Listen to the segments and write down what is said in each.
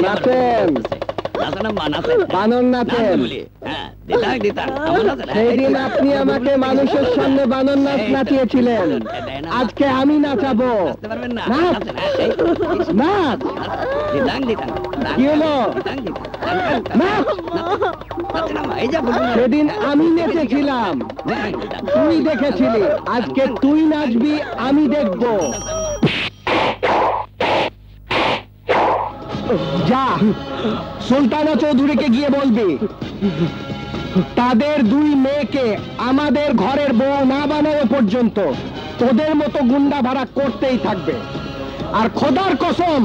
নাচেন বানর নাচেন। সেদিন আপনি আমাকে মানুষের সামনে বানর নাচ নাচিয়েছিলেন, আজকে আমি নাচাবো। নাচ কি হলো? সেদিন আমি নেচেছিলাম, তুই দেখেছিলি, আজকে তুই নাচবি, আমি দেখবো। যা সুলতানা চৌধুরীকে গিয়ে বলবি তাদের দুই মেয়েকে আমাদের ঘরের বউ না বানানো পর্যন্ত তোদের মতো গুন্ডা ভাড়া করতেই থাকবে। আর খোদার কসম,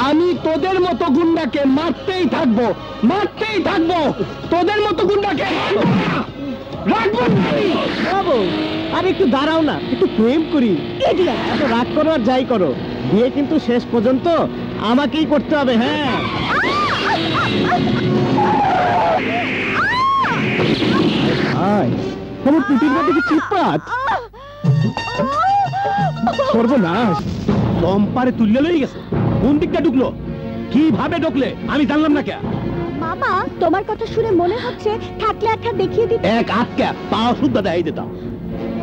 আমি তোদের মতো গুন্ডাকে মারতেই থাকবো, মারতেই থাকবো। তোদের মতো গুন্ডাকে রাখবো না। আর একটু দাঁড়াও না, একটু প্রেম করি। এত রাগ করো আর যাই করো, বিয়ে কিন্তু শেষ পর্যন্ত আমাকেই করতে হবে। হ্যাঁ, তোমার পিটির মধ্যে কি চিৎপাত? সর্বনাশ, লম্পারে তুললে লই গেছে। কোন দিকটা ঢুকলো, কিভাবে ঢুকলে আমি জানলাম না। কে মামা, তোমার কথা শুনে মনে হচ্ছে থাকলে একটা দেখিয়ে দিতে। এক আটকা পাও শুদ্ধ দেয় দিতাম।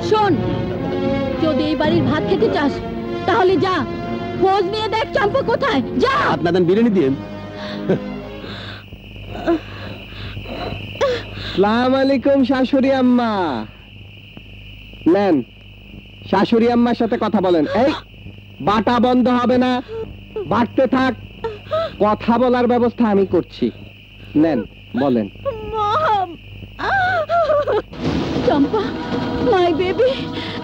শোন, যদি এই বাড়ির ভাত খেতে চাস তাহলে যা, খোঁজ নিয়ে দেখ চম্পা কোথায়। যা। আপনাদের বিরিয়ানি দিন। আসসালামু আলাইকুম শাশুড়ি আম্মা। নেন, শাশুড়ি আম্মার সাথে কথা বলেন। এই বাটা বন্ধ হবে না, বাটতে থাক। কথা বলার ব্যবস্থা আমি করছি। নেন, বলেন। চম্পা, মাই বেবি,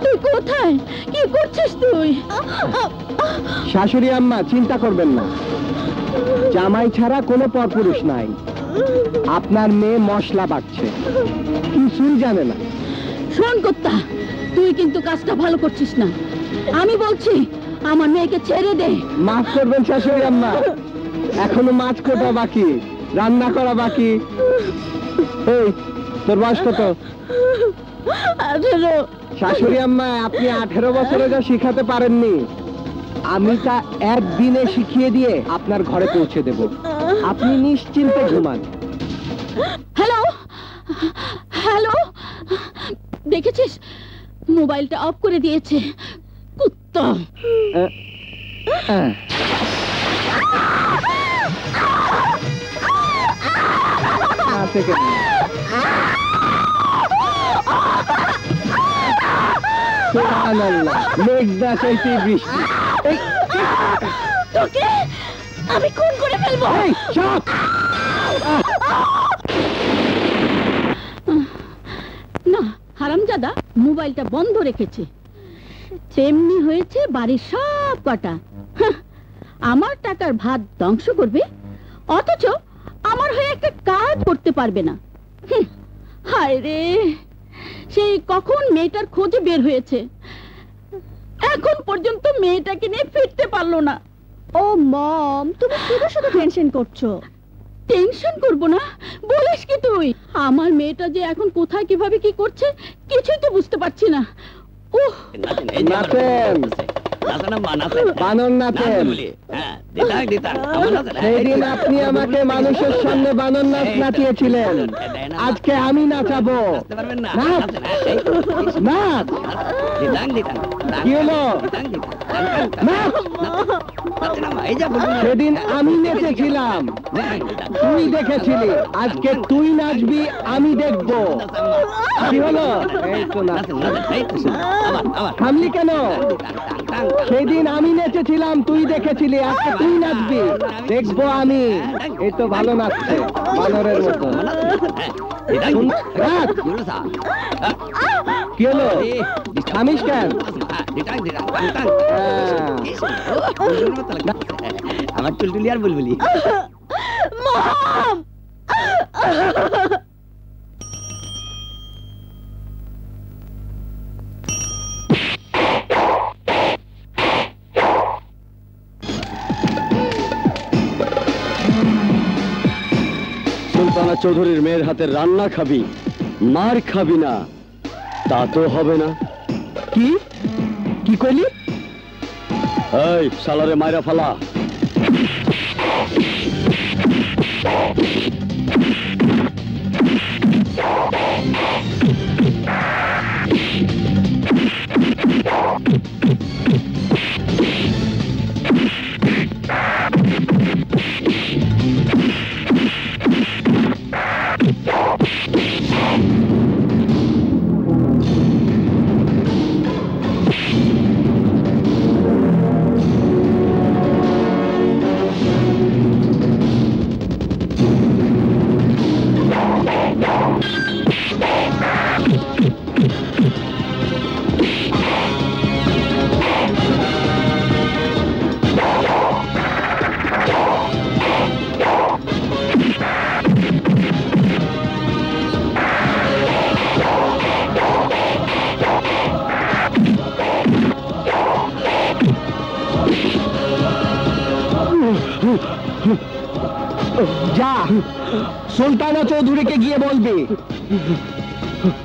তুই কোথায়? কি করছিস তুই? শাশুড়ি আম্মা চিন্তা করবেন না, জামাই ছাড়া কোনো পরপুরুষ নাই। আপনার মেয়ে মশলা বাটছে, কিছুই জানে না। শোন কর্তা, তুই কিন্তু কাজটা ভালো করছিস না। আমি বলছি আমার মেয়েকে ছেড়ে দে। মাফ করবেন শাশুড়ি আম্মা, এখনো মাছ কোটা বাকি, রান্না করা বাকি। এই, তোর বয়স কত? 18। শাশুড়ি আম্মা, আপনি 18 বছরে যা শিখাতে পারেননি, আমি তা একদিনে শিখিয়ে দিয়ে আপনার ঘরে পৌঁছে দেব। আপনি নিশ্চিন্তে ঘুমান। হ্যালো হ্যালো, দেখেছিস মোবাইলটা অফ করে দিয়েছে কুত্তা। মেঘদা চাইতে বৃষ্টি। তোকে আমি খুন করে ফেলবো। না, হারামজাদা মোবাইলটা বন্ধ রেখেছে, তেমনি হয়েছে বাড়ির সব কটা। আমার টাকার ভাত ধ্বংস করবে, অথচ আমার হয়ে একটা কাজ করতে পারবে না। হায় রে, সেই কখন মেয়েটার খোঁজে বের হয়েছে, এখন পর্যন্ত মেয়েটাকে নিয়ে ফিরতে পারলো না। ও মম, তুমি শুধু শুধু টেনশন করছো। টেনশন করবো না বলিস কি তুই? আমার মেয়েটা যে এখন কোথায় কিভাবে কি করছে কিছুই তো বুঝতে পারছি না। বানর নাচেন। সেদিন আপনি আমাকে মানুষের সামনে বানর নাচ নাচিয়েছিলেন, আজকে আমি নাচাবো। নাচ কি হলো? সেদিন আমি নেচেছিলাম, তুই দেখেছিলি, আজকে তুই নাচবি, আমি দেখবো। কি হলো? এই তো নাচ। থামলি কেন? সেদিন আমি নেচেছিলাম, তুই দেখেছিলি, আজকে তুই নাচবি, দেখবো আমি। এই তো ভালো নাচছে, বানরের মতো। কি হলো? থামিস কেন? আমার টুলটুলি আর বুলবুলি। সুলতানা চৌধুরীর মেয়ের হাতের রান্না খাবি, মার খাবি না, তা তো হবে না। কি কি কইলি? এই শালারে মাইরা ফালা। যা সুলতানা চৌধুরীকে গিয়ে বলবি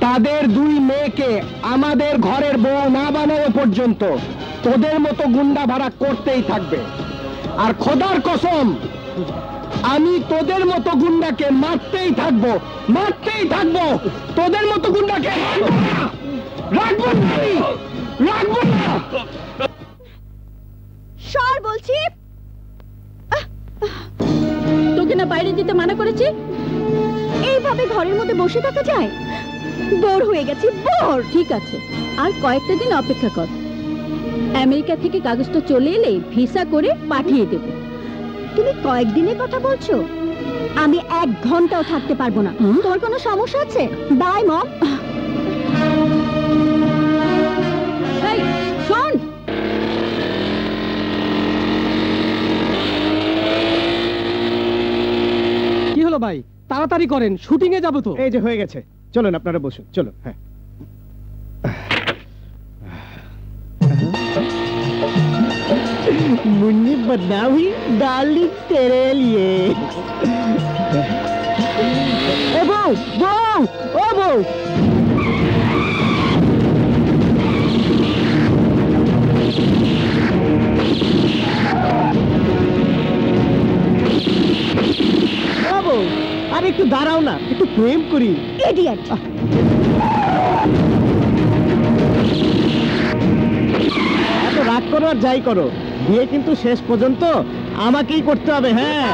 তাদের দুই মেয়েকে আমাদের ঘরের বউ না বানানো পর্যন্ত তোদের মতো গুন্ডা ভাড়া করতেই থাকবে। আর খোদার কসম আমি তোদের মতো গুন্ডাকে মারতেই থাকবো, মারতেই থাকবো। তোদের মতো গুন্ডাকে রাখবো না, রাখবো না। সর বলছি। তোকে না বাইরে যেতে মানা করেছি? এইভাবে ঘরের মধ্যে বসে থাকা যায়? বোর হয়ে গেছি, বোর। ঠিক আছে, আর কয়েকটা দিন অপেক্ষা কর। আমেরিকা থেকে কাগজটা চলে এলে ভিসা করে পাঠিয়ে দেব। তুমি কয়েকদিনের কথা বলছো? আমি 1 ঘন্টাও থাকতে পারবো না। তোমার কোনো সমস্যা আছে? বাই মম। এই শোন, কি হলো ভাই? তাড়াতাড়ি করেন, শুটিং এ যাবো তো। এই যে হয়ে গেছে, চলুন আপনারা বসুন, চলুন। হ্যাঁ, मुन्नी बदनामी डार्लिंग तेरे लिए। ओ बहू, बहू, ओ बहू। ও বউ, আরে একটু দাঁড়াও না, একটু প্রেম করি। ইডিয়েট। এত রাগ করো আর যাই করো, বিয়ে কিন্তু শেষ পর্যন্ত আমাকেই করতে হবে। হ্যাঁ,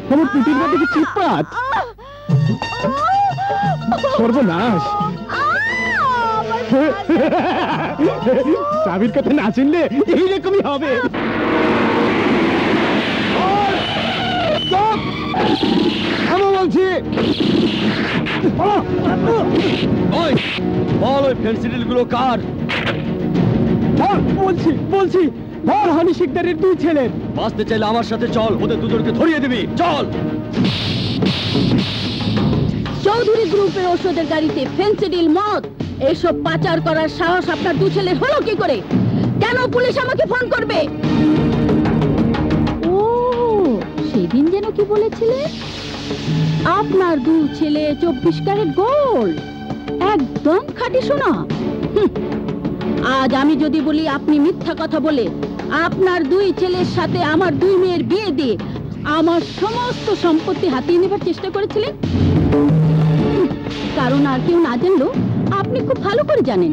তোমার পিটির মধ্যে কি চিৎপাত? সর্বনাশ। স্বামীর কথা না চিনলে এইরকমই হবে। আমি বলছি বল ওই ফেন্সিডিল গুলো কার? বলছি বলছি হানি শিকদারের 2 ছেলের। বাঁচতে চাইলে আমার সাথে চল, ওদের দুজনকে ধরিয়ে দিবি। চল। চৌধুরী গ্রুপের ওষুধের গাড়িতে ফেন্সিডিল, মদ এসব পাচার করার সাহস আপনার 2 ছেলের হলো কি করে? কেন পুলিশ আমাকে ফোন করবে? ও সেদিন যেন কি বলেছিলেন? আপনার 2 ছেলে 24 ক্যারেট গোল্ড, একদম খাঁটি সোনা। আজ আমি যদি বলি আপনি মিথ্যা কথা বলে আপনার 2 ছেলের সাথে আমার 2 মেয়ের বিয়ে দিয়ে আমার সমস্ত সম্পত্তি হাতিয়ে নেবার চেষ্টা করেছিলেন, কারণ আর কেউ না জানলেও আপনি খুব ভালো করে জানেন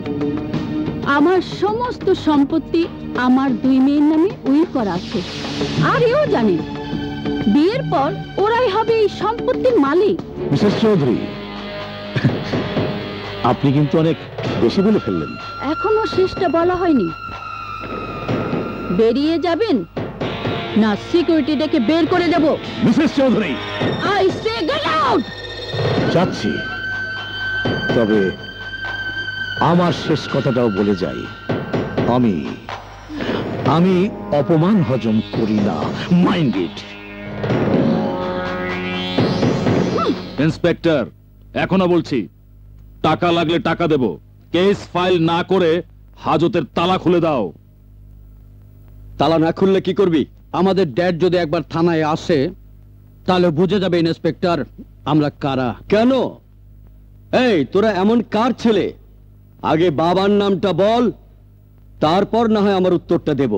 আমার সমস্ত সম্পত্তি আমার 2 মেয়ের নামে উইল করা আছে। আর এও জানেন বিয়ের পর ওরাই হবে এই সম্পত্তির মালিক। মিসেস চৌধুরী, আপনি কিন্তু অনেক বেশি বলে ফেললেন। এখনো শেষটা বলা হয়নি। বেরিয়ে যাবেন না সিকিউরিটি ডেকে বের করে দেব? Mrs Chowdhury, I say get out. যাচ্ছি, তবে আমার শেষ কথাটাও বলে যাই, আমি অপমান হজম করি না। Mind it. ইন্সপেক্টর, এখনো বলছি, টাকা লাগলে টাকা দেব, কেস ফাইল না করে হাজতের তালা খুলে দাও। তালা না খুললে কি করবি? আমাদের ড্যাড যদি একবার থানায় আসে তাহলে বুঝে যাবে ইন্সপেক্টর আমরা কারা। কেন? এই তোরা এমন কার ছেলে? আগে বাবার নামটা বল, তারপর না হয় আমার উত্তরটা দেব।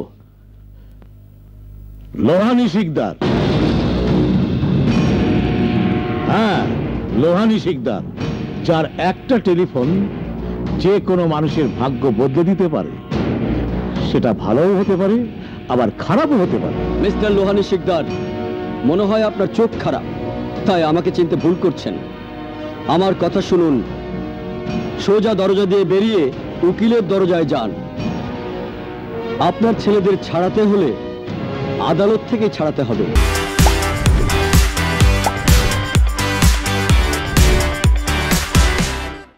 লোহানী শিকদার। হ্যাঁ, লোহানী শিকদার, যার একটা টেলিফোন যে কোনো মানুষের ভাগ্য বদলে দিতে পারে। সেটা ভালোও হতে পারে, আবার খারাপও হতে পারে। মিস্টার লোহানী শিকদার, মনে হয় আপনার চোখ খারাপ, তাই আমাকে চিনতে ভুল করছেন। আমার কথা শুনুন, সোজা দরজা দিয়ে বেরিয়ে উকিলের দরজায় যান। আপনার ছেলেদের ছাড়াতে হলে আদালত থেকে ছাড়াতে হবে।